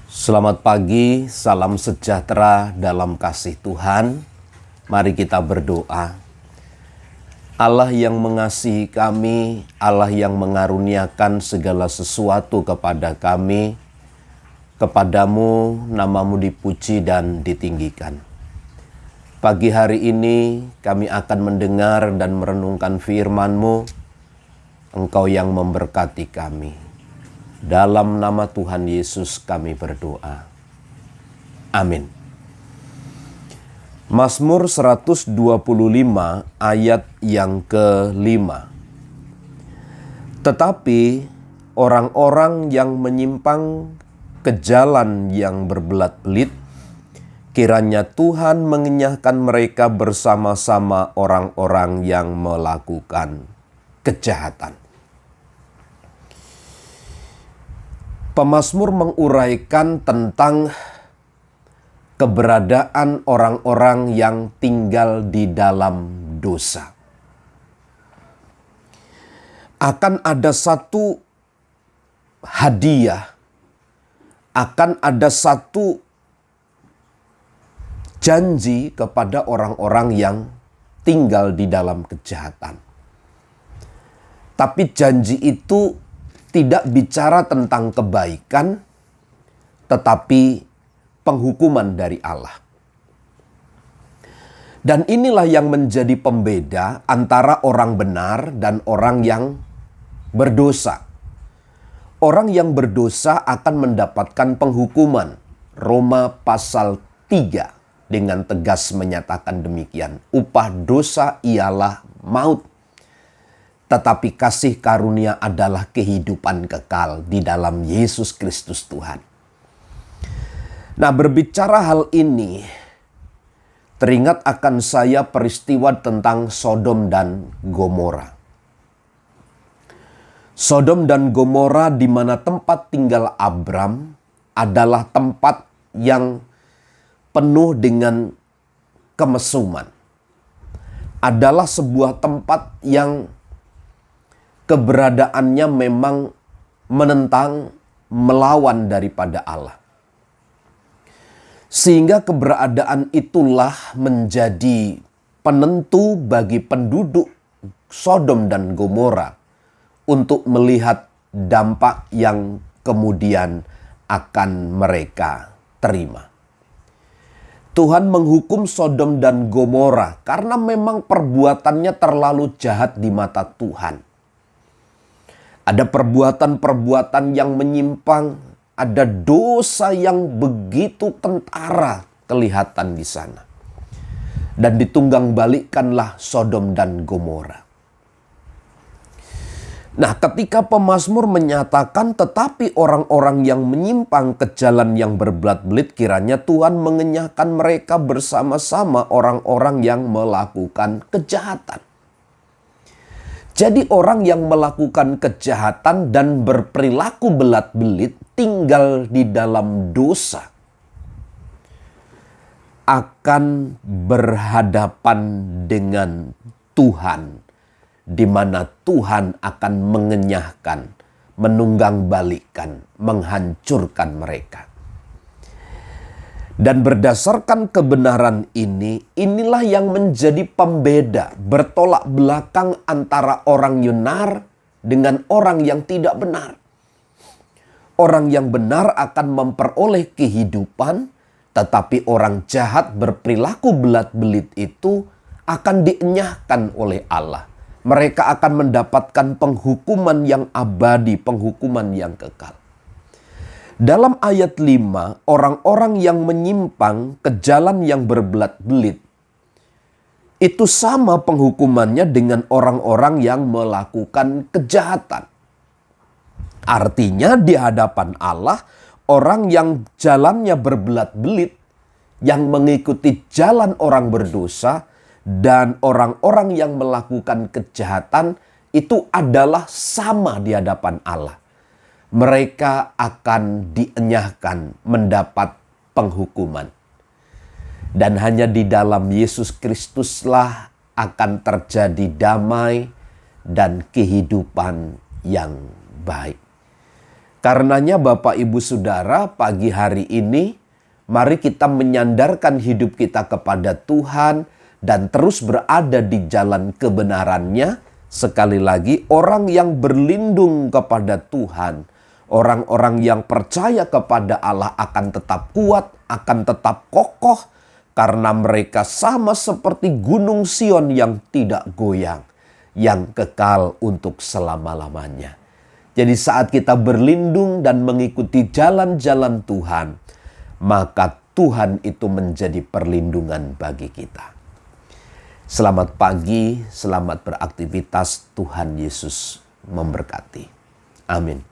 Selamat pagi, salam sejahtera dalam kasih Tuhan. Mari kita berdoa. Allah yang mengasihi kami, Allah yang mengaruniakan segala sesuatu kepada kami, kepadamu namamu dipuji dan ditinggikan. Pagi hari ini kami akan mendengar dan merenungkan firman-Mu. Engkau yang memberkati kami. Dalam nama Tuhan Yesus kami berdoa. Amin. Mazmur 125 ayat yang ke-5. Tetapi orang-orang yang menyimpang ke jalan yang berbelat-belit, kiranya Tuhan mengenyahkan mereka bersama-sama orang-orang yang melakukan kejahatan. Pemazmur menguraikan tentang keberadaan orang-orang yang tinggal di dalam dosa. Akan ada satu hadiah, akan ada satu janji kepada orang-orang yang tinggal di dalam kejahatan. Tapi janji itu tidak bicara tentang kebaikan, tetapi penghukuman dari Allah. Dan inilah yang menjadi pembeda antara orang benar dan orang yang berdosa. Orang yang berdosa akan mendapatkan penghukuman. Roma pasal 3 dengan tegas menyatakan demikian. Upah dosa ialah maut. Tetapi kasih karunia adalah kehidupan kekal di dalam Yesus Kristus Tuhan. Nah, berbicara hal ini, teringat akan saya peristiwa tentang Sodom dan Gomora. Sodom dan Gomora di mana tempat tinggal Abram adalah tempat yang penuh dengan kemesuman. Adalah sebuah tempat yang keberadaannya memang menentang, melawan daripada Allah. Sehingga keberadaan itulah menjadi penentu bagi penduduk Sodom dan Gomora untuk melihat dampak yang kemudian akan mereka terima. Tuhan menghukum Sodom dan Gomora karena memang perbuatannya terlalu jahat di mata Tuhan. Ada perbuatan-perbuatan yang menyimpang, ada dosa yang begitu kentara kelihatan di sana. Dan ditunggang balikkanlah Sodom dan Gomora. Nah, ketika pemazmur menyatakan tetapi orang-orang yang menyimpang ke jalan yang berbelat-belit, kiranya Tuhan mengenyahkan mereka bersama-sama orang-orang yang melakukan kejahatan. Jadi orang yang melakukan kejahatan dan berperilaku belat-belit tinggal di dalam dosa akan berhadapan dengan Tuhan, di mana Tuhan akan mengenyahkan, menunggang-balikkan, menghancurkan mereka. Dan berdasarkan kebenaran ini, inilah yang menjadi pembeda, bertolak belakang antara orang benar dengan orang yang tidak benar. Orang yang benar akan memperoleh kehidupan, tetapi orang jahat berperilaku belat-belit itu akan dienyahkan oleh Allah. Mereka akan mendapatkan penghukuman yang abadi, penghukuman yang kekal. Dalam ayat 5, orang-orang yang menyimpang ke jalan yang berbelat-belit, itu sama penghukumannya dengan orang-orang yang melakukan kejahatan. Artinya di hadapan Allah, orang yang jalannya berbelat-belit, yang mengikuti jalan orang berdosa, dan orang-orang yang melakukan kejahatan, itu adalah sama di hadapan Allah. Mereka akan dienyahkan mendapat penghukuman. Dan hanya di dalam Yesus Kristuslah akan terjadi damai dan kehidupan yang baik. Karenanya Bapak Ibu Saudara, pagi hari ini mari kita menyandarkan hidup kita kepada Tuhan dan terus berada di jalan kebenarannya. Sekali lagi, orang yang berlindung kepada Tuhan, orang-orang yang percaya kepada Allah akan tetap kuat, akan tetap kokoh, karena mereka sama seperti gunung Sion yang tidak goyang, yang kekal untuk selama-lamanya. Jadi saat kita berlindung dan mengikuti jalan-jalan Tuhan, maka Tuhan itu menjadi perlindungan bagi kita. Selamat pagi, selamat beraktivitas. Tuhan Yesus memberkati. Amin.